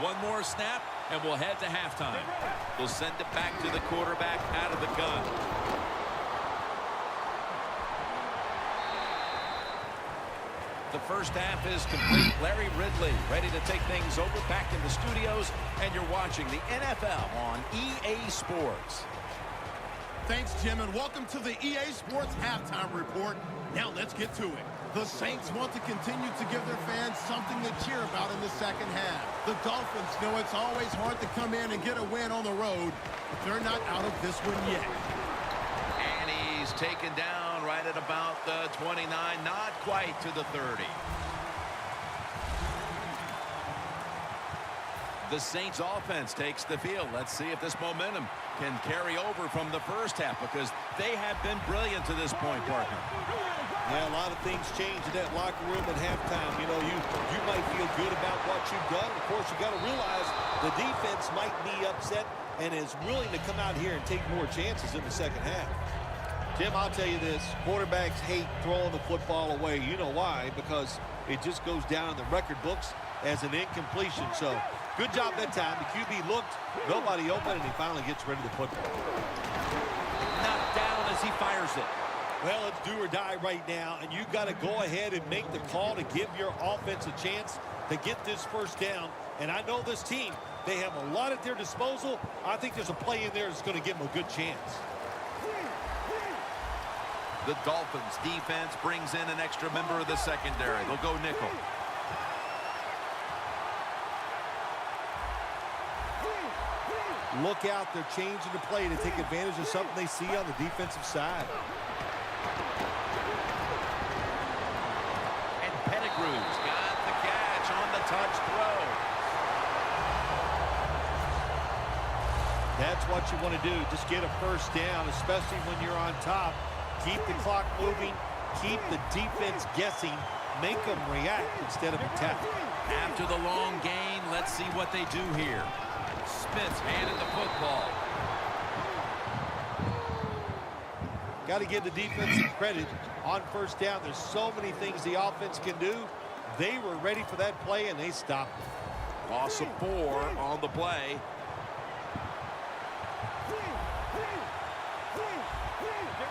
One more snap, and we'll head to halftime. We'll send it back to the quarterback out of the gun. The first half is complete. Larry Ridley ready to take things over back in the studios, and you're watching the NFL on EA Sports. Thanks, Jim, and welcome to the EA Sports Halftime Report. Now let's get to it. The Saints want to continue to give their fans something to cheer about in the second half. The Dolphins know it's always hard to come in and get a win on the road, but they're not out of this one yet. And he's taken down right at about the 29, not quite to the 30. The Saints offense takes the field. Let's see if this momentum can carry over from the first half, because they have been brilliant to this point, partner. Yeah, a lot of things change in that locker room at halftime. You know, you might feel good about what you've done. Of course, you got to realize the defense might be upset and is willing to come out here and take more chances in the second half. Jim, I'll tell you this. Quarterbacks hate throwing the football away. You know why? Because it just goes down in the record books as an incompletion. So, good job that time. The QB looked, nobody open, and he finally gets rid of the football. Knocked down as he fires it. Well, it's do or die right now, and you got to go ahead and make the call to give your offense a chance to get this first down. And I know this team, they have a lot at their disposal. I think there's a play in there that's going to give them a good chance. The Dolphins defense brings in an extra member of the secondary. They'll go nickel. Look out, they're changing the play to take advantage of something they see on the defensive side. And Pettigrew's got the catch on the touch throw. That's what you want to do. Just get a first down, especially when you're on top. Keep the clock moving. Keep the defense guessing. Make them react instead of attack. After the long gain, let's see what they do here. Smith's handed the football. Got to give the defense some credit on first down. There's so many things the offense can do. They were ready for that play, and they stopped it. Loss of 4 on the play.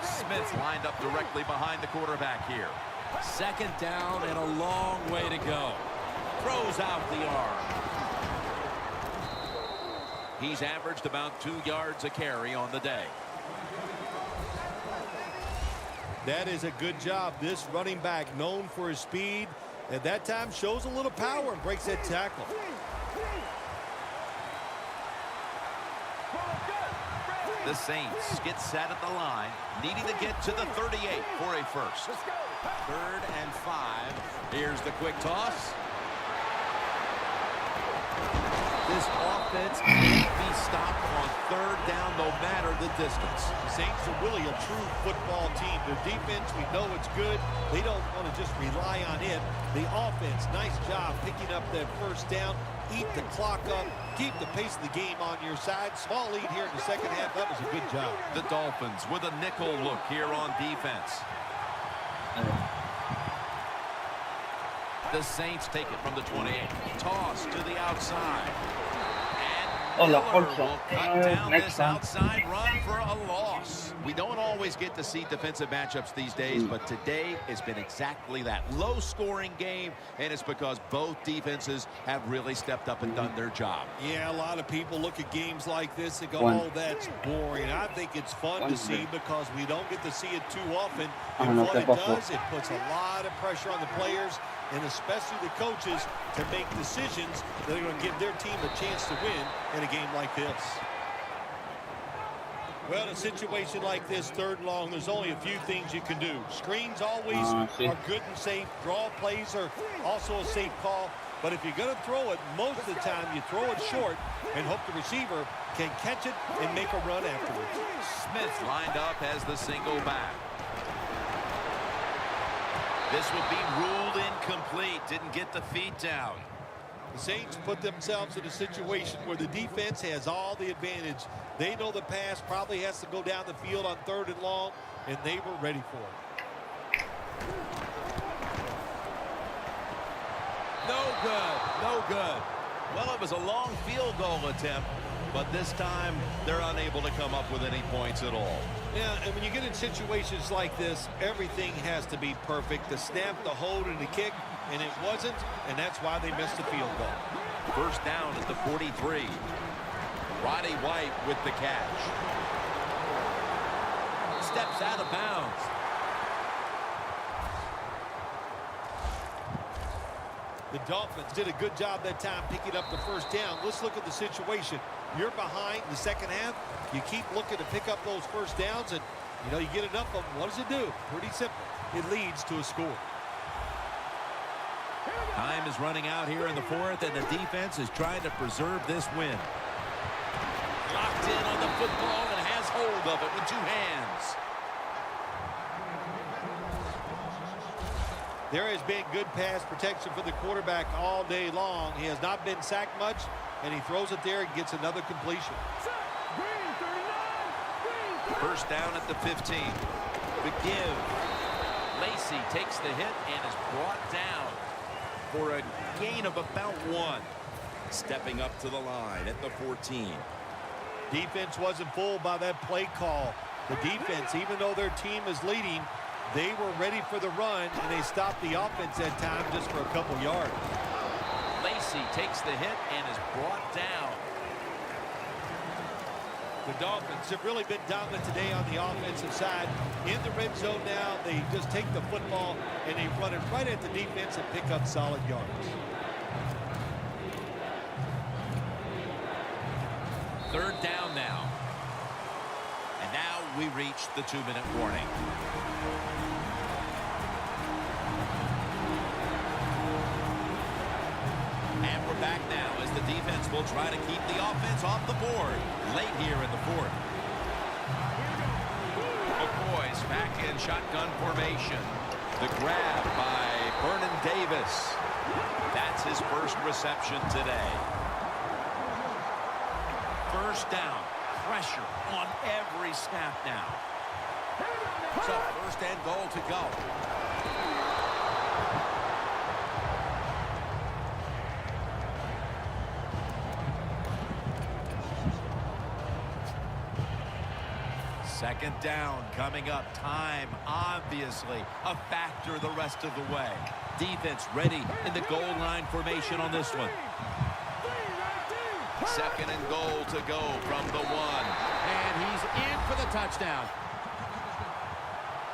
Smith's lined up directly behind the quarterback here. Second down and a long way to go. Throws out the arm. He's averaged about 2 yards a carry on the day. That is a good job. This running back, known for his speed, at that time shows a little power and breaks that tackle. The Saints get set at the line, needing to get to the 38 for a first. 3rd and 5. Here's the quick toss. This offense can't be stopped on 3rd down no matter the distance. Saints are really a true football team. Their defense, we know it's good. They don't want to just rely on it. The offense, nice job picking up that first down. Eat the clock up. Keep the pace of the game on your side. Small lead here in the second half. That was a good job. The Dolphins with a nickel look here on defense. The Saints take it from the 28. Toss to the outside. And Miller will cut down this outside run for a loss. We don't always get to see defensive matchups these days, but today has been exactly that. Low-scoring game, and it's because both defenses have really stepped up and done their job. Yeah, a lot of people look at games like this and go, oh, that's boring. I think it's fun to see because we don't get to see it too often. And what it does, it puts a lot of pressure on the players and especially the coaches to make decisions that are going to give their team a chance to win in a game like this. Well, in a situation like this, 3rd and long, there's only a few things you can do. Screens always are good and safe. Draw plays are also a safe call. But if you're going to throw it, most of the time you throw it short and hope the receiver can catch it and make a run afterwards. Smith's lined up as the single back. This would be ruled incomplete. Didn't get the feet down. The Saints put themselves in a situation where the defense has all the advantage. They know the pass probably has to go down the field on 3rd and long, and they were ready for it. No good. No good. Well, it was a long field goal attempt, but this time they're unable to come up with any points at all. Yeah, and when you get in situations like this, everything has to be perfect. The snap, the hold, and the kick, and it wasn't, and that's why they missed the field goal. First down at the 43. Roddy White with the catch. Steps out of bounds. The Dolphins did a good job that time picking up the first down. Let's look at the situation. You're behind the second half. You keep looking to pick up those first downs, and, you get enough of them. What does it do? Pretty simple. It leads to a score. Time is running out here in the fourth, and the defense is trying to preserve this win. Locked in on the football and has hold of it with two hands. There has been good pass protection for the quarterback all day long. He has not been sacked much, and he throws it there and gets another completion. First down at the 15. The give. Lacey takes the hit and is brought down for a gain of about 1. Stepping up to the line at the 14. Defense wasn't fooled by that play call. The defense, even though their team is leading, they were ready for the run, and they stopped the offense that time just for a couple yards. Lacey takes the hit and is brought down. The Dolphins have really been dominant today on the offensive side. In the red zone now, they just take the football and they run it right at the defense and pick up solid yards. Third down now. And now we reach the 2-minute warning. And we're back now as the defense will try to keep the offense off the board late here in the fourth. McCoy's back in shotgun formation. The grab by Vernon Davis. That's his first reception today. First down. Pressure on every snap now. So first and goal to go. Second down coming up. Time, obviously, a factor the rest of the way. Defense ready in the goal line formation on this one. Second and goal to go from the 1. And he's in for the touchdown.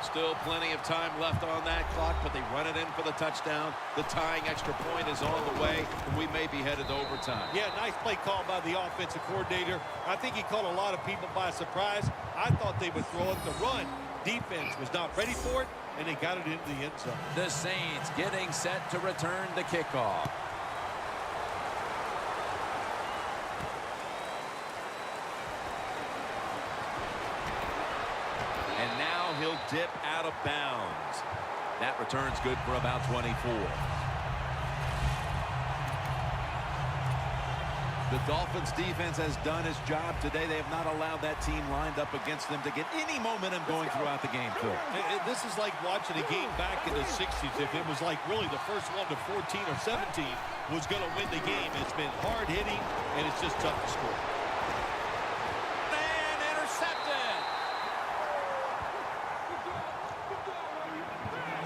Still plenty of time left on that clock, but they run it in for the touchdown. The tying extra point is on the way, and we may be headed to overtime. Yeah, nice play call by the offensive coordinator. I think he caught a lot of people by surprise. I thought they would throw it. The run defense was not ready for it, and they got it into the end zone. The Saints getting set to return the kickoff. And now he'll dip out of bounds. That return's good for about 24. The Dolphins defense has done its job today. They have not allowed that team lined up against them to get any momentum going throughout the game, Phil. This is like watching a game back in the 60s. If it was like really the first one to 14 or 17 was going to win the game. It's been hard hitting, and it's just tough to score. And intercepted.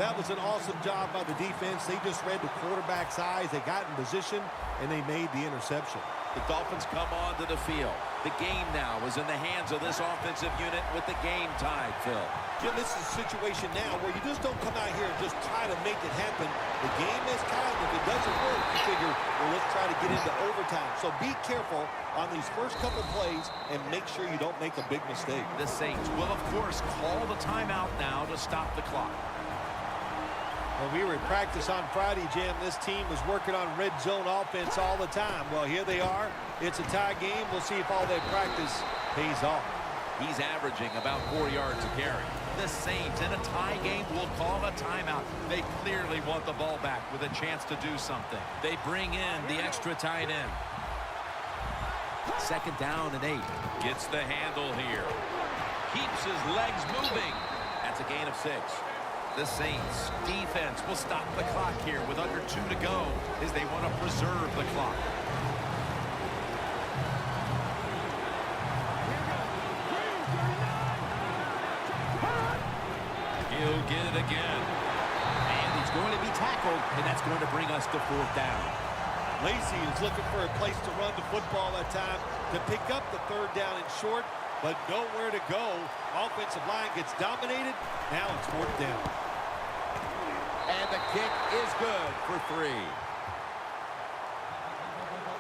That was an awesome job by the defense. They just read the quarterback's eyes. They got in position, and they made the interception. The Dolphins come onto the field. The game now is in the hands of this offensive unit with the game tied, Phil. Jim, this is a situation now where you just don't come out here and just try to make it happen. The game is tied. If it doesn't work, you figure, well, let's try to get into overtime. So be careful on these first couple plays and make sure you don't make a big mistake. The Saints will, of course, call the timeout now to stop the clock. Well, we were in practice on Friday, Jim. This team was working on red zone offense all the time. Well, here they are. It's a tie game. We'll see if all that practice pays off. He's averaging about 4 yards a carry. The Saints in a tie game will call a timeout. They clearly want the ball back with a chance to do something. They bring in the extra tight end. Second down and 8. Gets the handle here. Keeps his legs moving. That's a gain of 6. The Saints defense will stop the clock here with under 2 to go as they want to preserve the clock. it again. And he's going to be tackled, and that's going to bring us to 4th down. Lacy is looking for a place to run the football that time to pick up the 3rd down and short, but nowhere to go. Offensive line gets dominated. Now it's 4th down. And the kick is good for 3.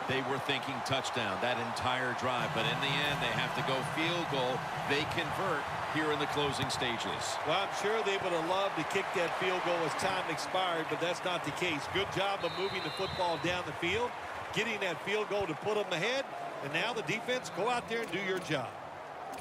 They were thinking touchdown that entire drive, but in the end, they have to go field goal. They convert here in the closing stages. Well, I'm sure they would have loved to kick that field goal as time expired, but that's not the case. Good job of moving the football down the field, getting that field goal to put them ahead, and now the defense, go out there and do your job.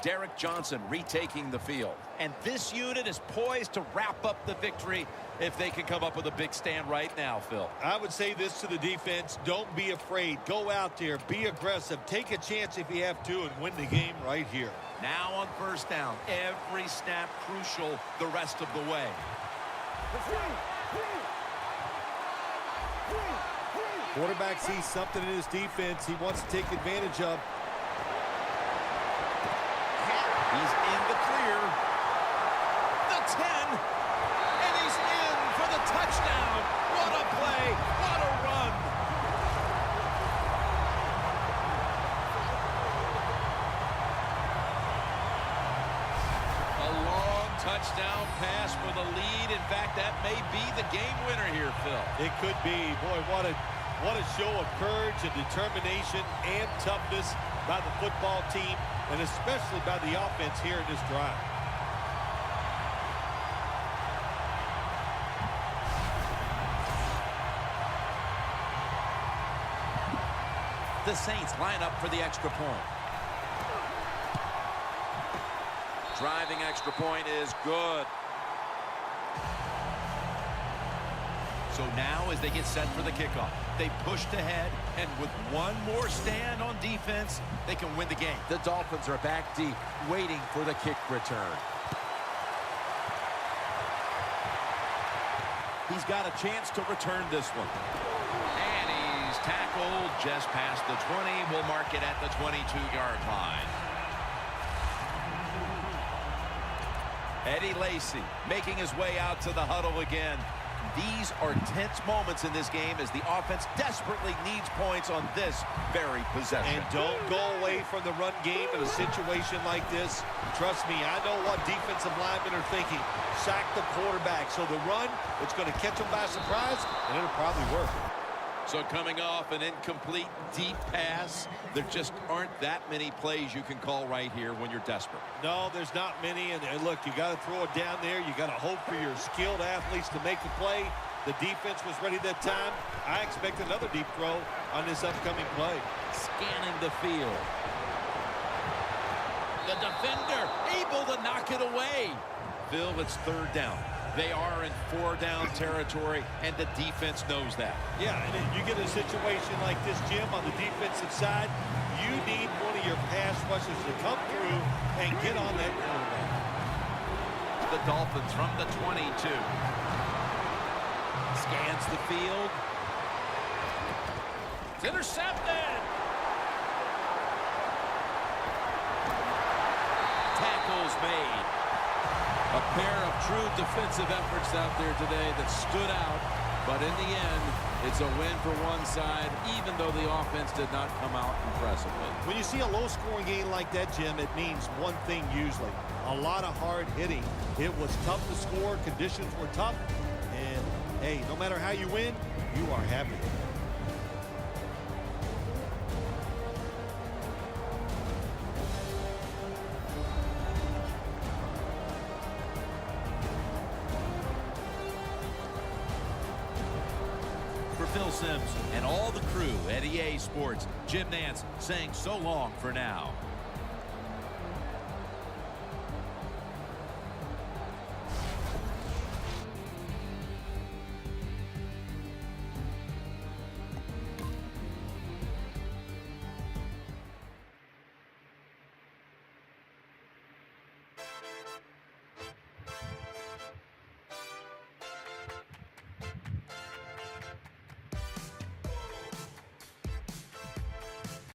Derek Johnson retaking the field. And this unit is poised to wrap up the victory if they can come up with a big stand right now, Phil. I would say this to the defense, don't be afraid. Go out there, be aggressive, take a chance if you have to, and win the game right here. Now on 1st down, every snap crucial the rest of the way. Quarterback sees something in his defense he wants to take advantage of. He's in the clear. The 10. And he's in for the touchdown. What a play. What a run. A long touchdown pass for the lead. In fact, that may be the game winner here, Phil. It could be. Boy, what a show of courage and determination and toughness by the football team, and especially by the offense here in this drive. The Saints line up for the extra point. Driving extra point is good. So now as they get set for the kickoff, they pushed ahead, and with one more stand on defense, they can win the game. The Dolphins are back deep, waiting for the kick return. He's got a chance to return this one. And he's tackled just past the 20. We'll mark it at the 22-yard line. Eddie Lacy making his way out to the huddle again. These are tense moments in this game as the offense desperately needs points on this very possession. And don't go away from the run game in a situation like this. Trust me, I know what defensive linemen are thinking. Sack the quarterback. So the run, it's going to catch them by surprise, and it'll probably work. So coming off an incomplete deep pass, there just aren't that many plays you can call right here when you're desperate. No, there's not many. And look, you got to throw it down there. You got to hope for your skilled athletes to make the play. The defense was ready that time. I expect another deep throw on this upcoming play. Scanning the field. The defender able to knock it away. Phil, it's 3rd down. They are in 4-down territory, and the defense knows that. Yeah, and you get a situation like this, Jim, on the defensive side, you need one of your pass rushers to come through and get on that quarterback. The Dolphins from the 22. Scans the field. It's intercepted. Tackles made. A pair of true defensive efforts out there today that stood out. But in the end, it's a win for one side, even though the offense did not come out impressively. When you see a low-scoring game like that, Jim, it means one thing usually. A lot of hard hitting. It was tough to score. Conditions were tough. And, hey, no matter how you win, you are happy. For Phil Simms and all the crew at EA Sports, Jim Nantz saying so long for now.